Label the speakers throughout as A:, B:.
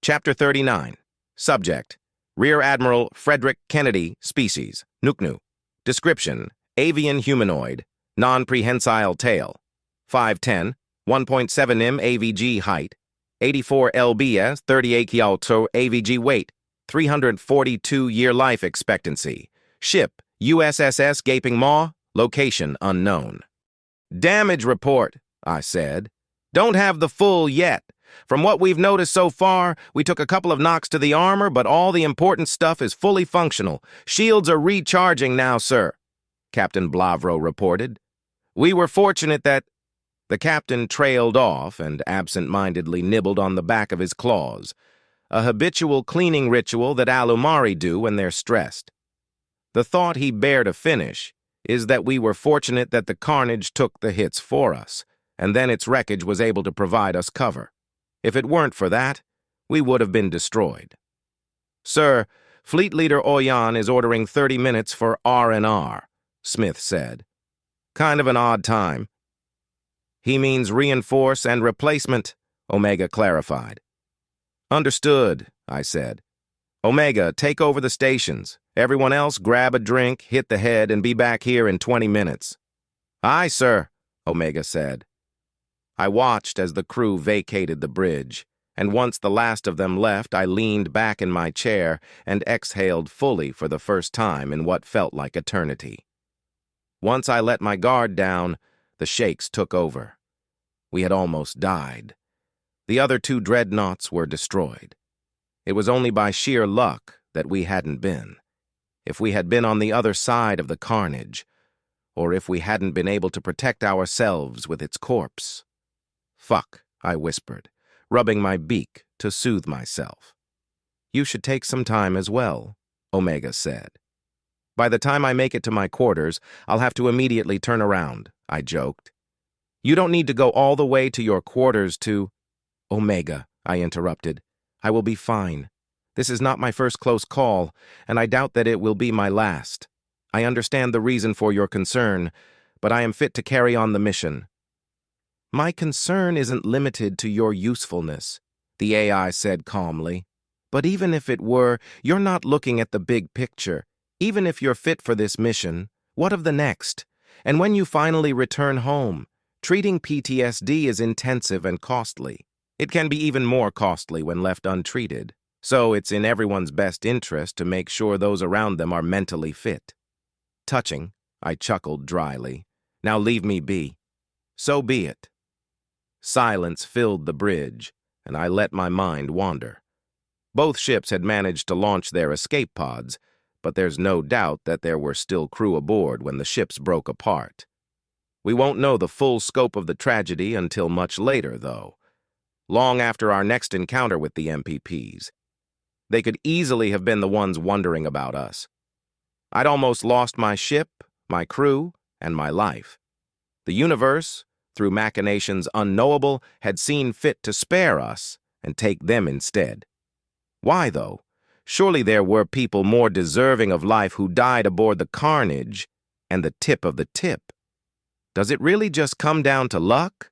A: Chapter 39. Subject: Rear Admiral Frederick Kennedy, species, Nuknu. Description: avian humanoid, non-prehensile tail. 5'10", 1.7 m AVG height, 84 lbs, 38 kg AVG weight, 342-year life expectancy. Ship: USSS Gaping Maw, location unknown. Damage report, I said. Don't have the full yet. From what we've noticed so far, we took a couple of knocks to the armor, but all the important stuff is fully functional. Shields are recharging now, sir, Captain Blavro reported. We were fortunate that... The captain trailed off and absent-mindedly nibbled on the back of his claws, a habitual cleaning ritual that Alumari do when they're stressed. The thought he bare to finish is that we were fortunate that the carnage took the hits for us, and then its wreckage was able to provide us cover. If it weren't for that, we would have been destroyed. Sir, Fleet Leader Oyan is ordering 30 minutes for R&R, Smith said. Kind of an odd time. He means reinforce and replacement, Omega clarified. Understood, I said. Omega, take over the stations. Everyone else grab a drink, hit the head, and be back here in 20 minutes. Aye, sir, Omega said. I watched as the crew vacated the bridge, and once the last of them left, I leaned back in my chair and exhaled fully for the first time in what felt like eternity. Once I let my guard down, the shakes took over. We had almost died. The other two dreadnoughts were destroyed. It was only by sheer luck that we hadn't been. If we had been on the other side of the carnage, or if we hadn't been able to protect ourselves with its corpse. Fuck, I whispered, rubbing my beak to soothe myself. You should take some time as well, Omega said. By the time I make it to my quarters, I'll have to immediately turn around, I joked. You don't need to go all the way to your quarters to... Omega, I interrupted. I will be fine. This is not my first close call, and I doubt that it will be my last. I understand the reason for your concern, but I am fit to carry on the mission. My concern isn't limited to your usefulness, the AI said calmly. But even if it were, you're not looking at the big picture. Even if you're fit for this mission, what of the next? And when you finally return home, treating PTSD is intensive and costly. It can be even more costly when left untreated. So it's in everyone's best interest to make sure those around them are mentally fit. Touching, I chuckled dryly. Now leave me be. So be it. Silence filled the bridge, and I let my mind wander. Both ships had managed to launch their escape pods, but there's no doubt that there were still crew aboard when the ships broke apart. We won't know the full scope of the tragedy until much later, though. Long after our next encounter with the MPPs. They could easily have been the ones wondering about us. I'd almost lost my ship, my crew, and my life. The universe, through machinations unknowable, had seen fit to spare us and take them instead. Why, though? Surely there were people more deserving of life who died aboard the carnage and the tip of the tip. Does it really just come down to luck?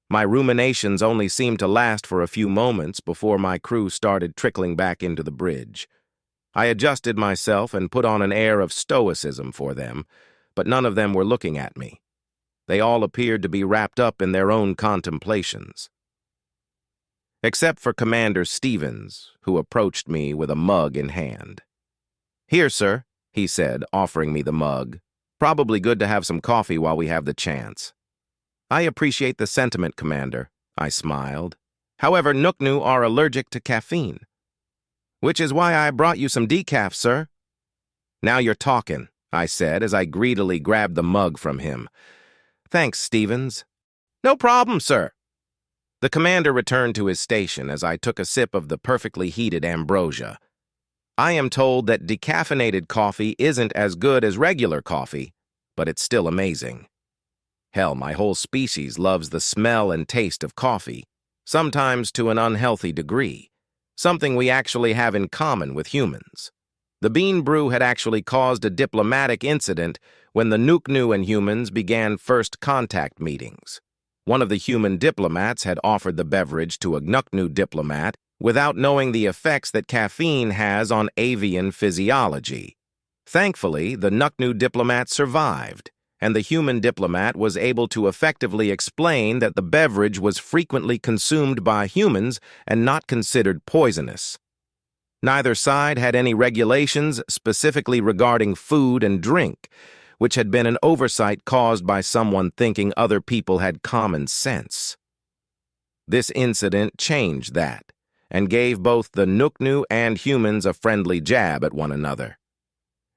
A: My ruminations only seemed to last for a few moments before my crew started trickling back into the bridge. I adjusted myself and put on an air of stoicism for them, but none of them were looking at me. They all appeared to be wrapped up in their own contemplations. Except for Commander Stevens, who approached me with a mug in hand. Here, sir, he said, offering me the mug. Probably good to have some coffee while we have the chance. I appreciate the sentiment, Commander, I smiled. However, Nuknu are allergic to caffeine. Which is why I brought you some decaf, sir. Now you're talking, I said as I greedily grabbed the mug from him. Thanks, Stevens. No problem, sir. The commander returned to his station as I took a sip of the perfectly heated ambrosia. I am told that decaffeinated coffee isn't as good as regular coffee, but it's still amazing. Hell, my whole species loves the smell and taste of coffee, sometimes to an unhealthy degree, something we actually have in common with humans. The bean brew had actually caused a diplomatic incident when the Nuknu and humans began first contact meetings. One of the human diplomats had offered the beverage to a Nuknu diplomat, without knowing the effects that caffeine has on avian physiology. Thankfully, the Nuknu diplomat survived, and the human diplomat was able to effectively explain that the beverage was frequently consumed by humans and not considered poisonous. Neither side had any regulations specifically regarding food and drink, which had been an oversight caused by someone thinking other people had common sense. This incident changed that, and gave both the Nuknu and humans a friendly jab at one another.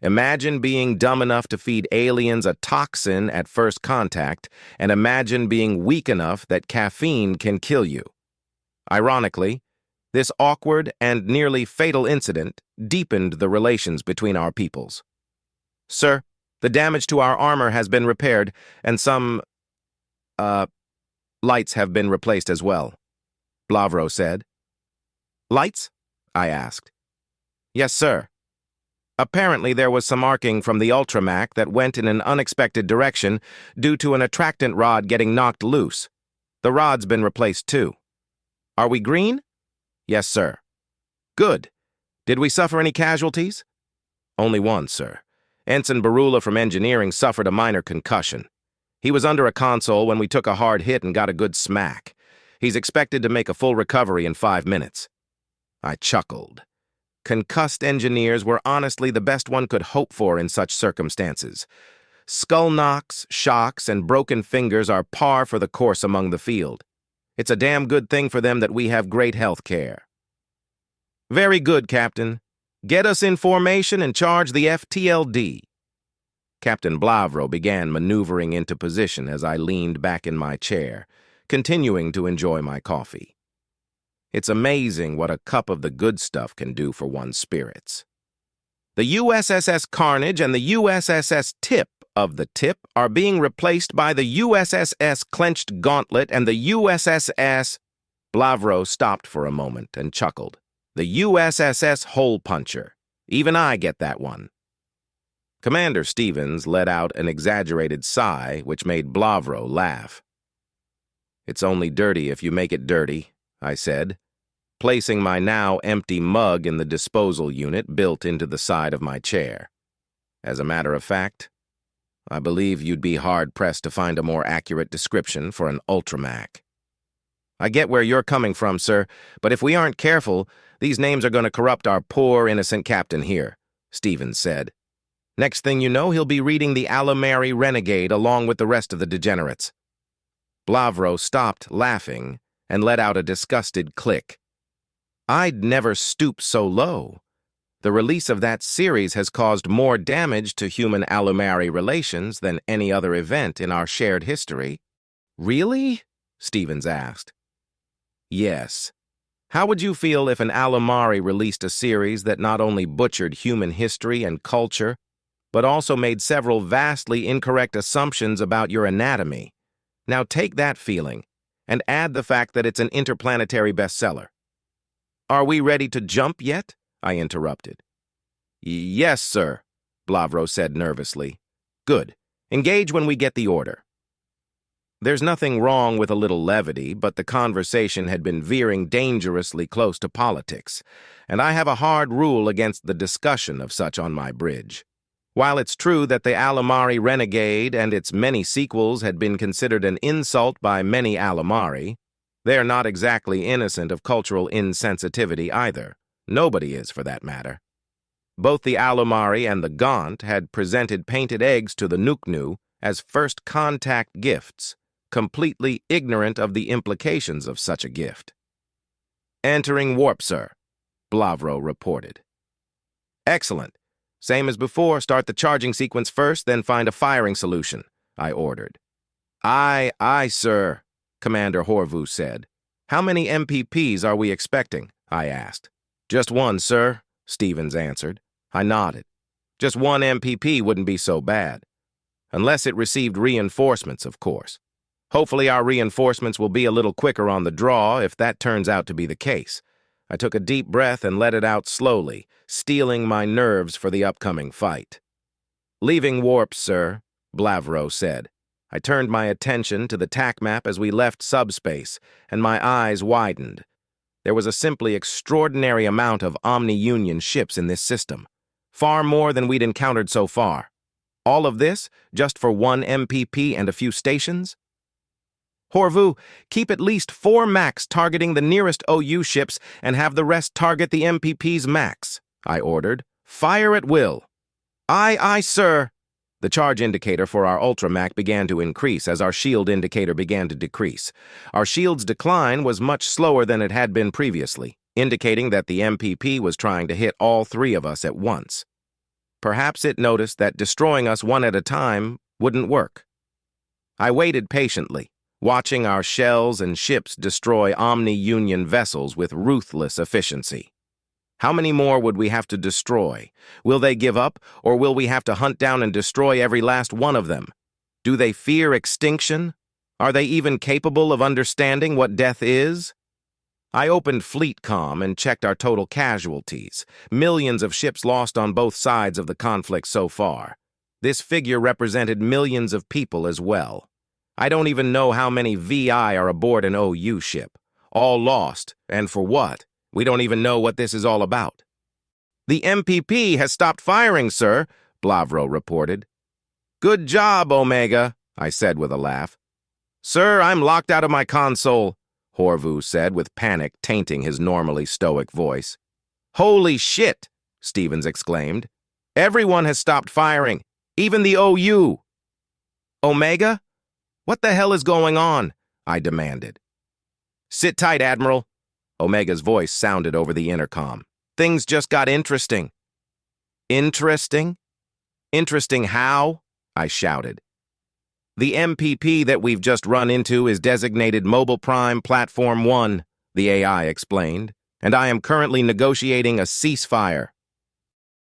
A: Imagine being dumb enough to feed aliens a toxin at first contact, and imagine being weak enough that caffeine can kill you. Ironically, this awkward and nearly fatal incident deepened the relations between our peoples. "Sir, the damage to our armor has been repaired, and some, lights have been replaced as well," Blavro said. "Lights?" I asked. "Yes, sir. Apparently there was some arcing from the Ultramac that went in an unexpected direction due to an attractant rod getting knocked loose. The rod's been replaced too." "Are we green?" "Yes, sir." "Good. Did we suffer any casualties?" "Only one, sir. Ensign Barula from engineering suffered a minor concussion. He was under a console when we took a hard hit and got a good smack. He's expected to make a full recovery in 5 minutes. I chuckled. Concussed engineers were honestly the best one could hope for in such circumstances. Skull knocks, shocks, and broken fingers are par for the course among the field. It's a damn good thing for them that we have great health care. "Very good, Captain. Get us in formation and charge the FTLD." Captain Blavro began maneuvering into position as I leaned back in my chair, continuing to enjoy my coffee. It's amazing what a cup of the good stuff can do for one's spirits. The USSS Carnage and the USSS Tip of the Tip are being replaced by the USSS Clenched Gauntlet and the USSS... Blavro stopped for a moment and chuckled. "The USSS Hole Puncher. Even I get that one." Commander Stevens let out an exaggerated sigh, which made Blavro laugh. "It's only dirty if you make it dirty," I said, placing my now empty mug in the disposal unit built into the side of my chair. As a matter of fact, I believe you'd be hard-pressed to find a more accurate description for an Ultramac. "I get where you're coming from, sir, but if we aren't careful, these names are going to corrupt our poor, innocent captain here," Stevens said. "Next thing you know, he'll be reading the Alamari Renegade along with the rest of the degenerates." Blavro stopped laughing and let out a disgusted click. I'd never stoop so low. The release of that series has caused more damage to human-Alumari relations than any other event in our shared history. "Really?" Stevens asked. "Yes. How would you feel if an Alumari released a series that not only butchered human history and culture, but also made several vastly incorrect assumptions about your anatomy? Now take that feeling, and add the fact that it's an interplanetary bestseller." "Are we ready to jump yet?" I interrupted. "Yes, sir," Blavro said nervously. "Good. Engage when we get the order." There's nothing wrong with a little levity, but the conversation had been veering dangerously close to politics, and I have a hard rule against the discussion of such on my bridge. While it's true that the Alumari Renegade and its many sequels had been considered an insult by many Alumari, they are not exactly innocent of cultural insensitivity either. Nobody is, for that matter. Both the Alumari and the Gaunt had presented painted eggs to the Nuknu as first contact gifts, completely ignorant of the implications of such a gift. "Entering warp, sir," Blavro reported. "Excellent. Same as before, start the charging sequence first, then find a firing solution," I ordered. Aye, sir," Commander Horvu said. "How many MPPs are we expecting?" I asked. "Just one, sir," Stevens answered. I nodded. Just one MPP wouldn't be so bad. Unless it received reinforcements, of course. Hopefully our reinforcements will be a little quicker on the draw if that turns out to be the case. I took a deep breath and let it out slowly, steeling my nerves for the upcoming fight. "Leaving warp, sir," Blavro said. I turned my attention to the TAC map as we left subspace, and my eyes widened. There was a simply extraordinary amount of Omni-Union ships in this system, far more than we'd encountered so far. All of this just for one MPP and a few stations? Horvu, keep at least 4 MACs targeting the nearest OU ships and have the rest target the MPP's MACs, I ordered. Fire at will. Aye, aye, sir. The charge indicator for our Ultramac began to increase as our shield indicator began to decrease. Our shield's decline was much slower than it had been previously, indicating that the MPP was trying to hit all 3 of us at once. Perhaps it noticed that destroying us one at a time wouldn't work. I waited patiently, watching our shells and ships destroy Omni-Union vessels with ruthless efficiency. How many more would we have to destroy? Will they give up, or will we have to hunt down and destroy every last one of them? Do they fear extinction? Are they even capable of understanding what death is? I opened FleetCom and checked our total casualties. Millions of ships lost on both sides of the conflict so far. This figure represented millions of people as well. I don't even know how many VI are aboard an OU ship. All lost, and for what? We don't even know what this is all about. The MPP has stopped firing, sir, Blavro reported. Good job, Omega, I said with a laugh. Sir, I'm locked out of my console, Horvu said with panic tainting his normally stoic voice. Holy shit, Stevens exclaimed. Everyone has stopped firing, even the OU. Omega? What the hell is going on? I demanded. Sit tight, Admiral. Omega's voice sounded over the intercom. Things just got interesting. Interesting? Interesting how? I shouted. The MPP that we've just run into is designated Mobile Prime Platform 1, the AI explained, and I am currently negotiating a ceasefire.